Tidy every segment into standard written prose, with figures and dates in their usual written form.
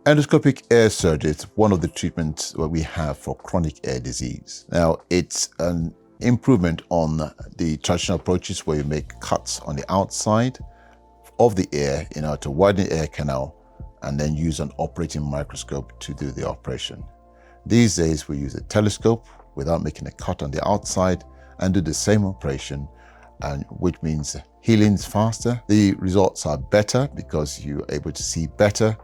Endoscopic ear surgery is one of the treatments that we have for chronic ear disease. Now, it's an improvement on the traditional approaches where you make cuts on the outside of the ear in order to widen the ear canal and then use an operating microscope to do the operation. These days, we use a telescope without making a cut on the outside and do the same operation, and which means healing is faster. The results are better because you're able to see better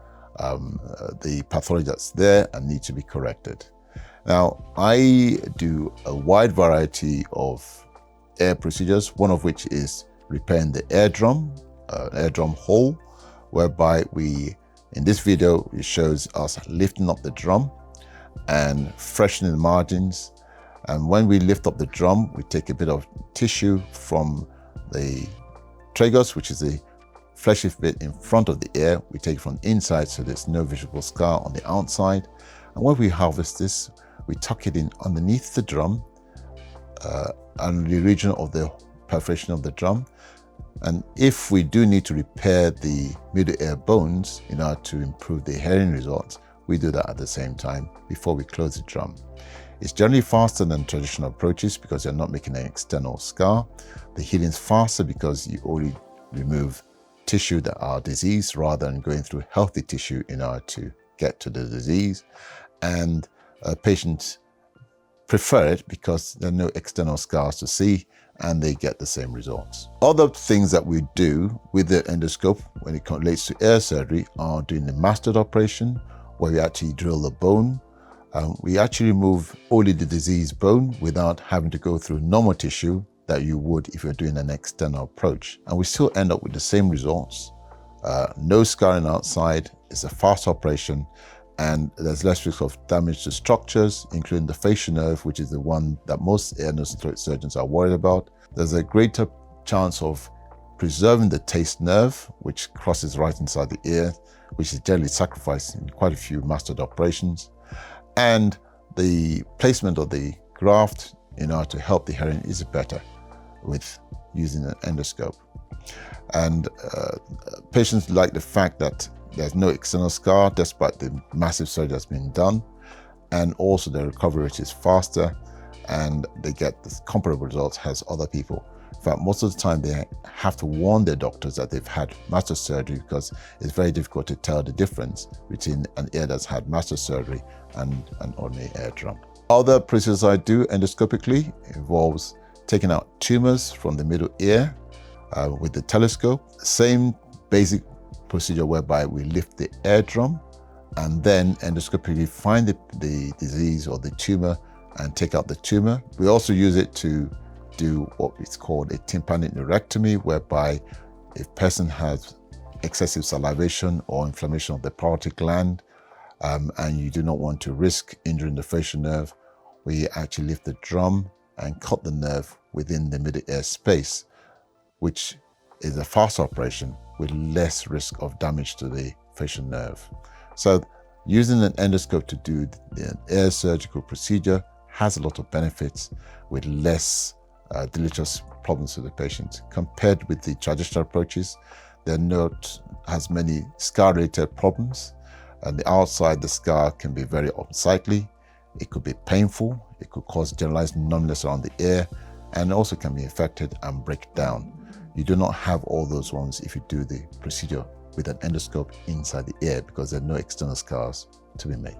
the pathology that's there and needs to be corrected. Now, I do a wide variety of ear procedures, one of which is repairing the eardrum hole, whereby in this video, it shows us lifting up the drum and freshening the margins. And when we lift up the drum, we take a bit of tissue from the tragus, which is the fleshy bit in front of the ear. We take it from inside so there's no visible scar on the outside. And when we harvest this, we tuck it in underneath the drum and the region of the perforation of the drum. And if we do need to repair the middle ear bones in order to improve the hearing results, we do that at the same time before we close the drum. It's generally faster than traditional approaches because you're not making an external scar. The healing is faster because you only remove tissue that are diseased rather than going through healthy tissue in order to get to the disease. And patients prefer it because there are no external scars to see and they get the same results. Other things that we do with the endoscope when it relates to ear surgery are doing the mastoid operation, where we actually drill the bone. We actually remove only the diseased bone without having to go through normal tissue that you would if you're doing an external approach. And we still end up with the same results. No scarring outside, it's a fast operation, and there's less risk of damage to structures, including the facial nerve, which is the one that most ear, nose, and throat surgeons are worried about. There's a greater chance of preserving the taste nerve, which crosses right inside the ear, which is generally sacrificed in quite a few mastoid operations. And the placement of the graft in order to help the hearing is better with using an endoscope. And patients like the fact that there's no external scar despite the massive surgery that's been done, and also the recovery rate is faster and they get the comparable results as other people. In fact, most of the time they have to warn their doctors that they've had mastoid surgery because it's very difficult to tell the difference between an ear that's had mastoid surgery and an ordinary eardrum. Other procedures I do endoscopically involves taking out tumors from the middle ear with the telescope. Same basic procedure whereby we lift the eardrum and then endoscopically find the disease or the tumor and take out the tumor. We also use it to do what is called a tympanic neurectomy, whereby if a person has excessive salivation or inflammation of the parotid gland and you do not want to risk injuring the facial nerve, we actually lift the drum and cut the nerve within the middle ear space, which is a fast operation with less risk of damage to the facial nerve. So using an endoscope to do the ear surgical procedure has a lot of benefits with less deleterious problems to the patient. Compared with the traditional approaches, there are not as many scar-related problems. And the outside, the scar can be very unsightly. It could be painful. It could cause generalized numbness around the ear, and also can be infected and break down. You do not have all those ones if you do the procedure with an endoscope inside the ear because there are no external scars to be made.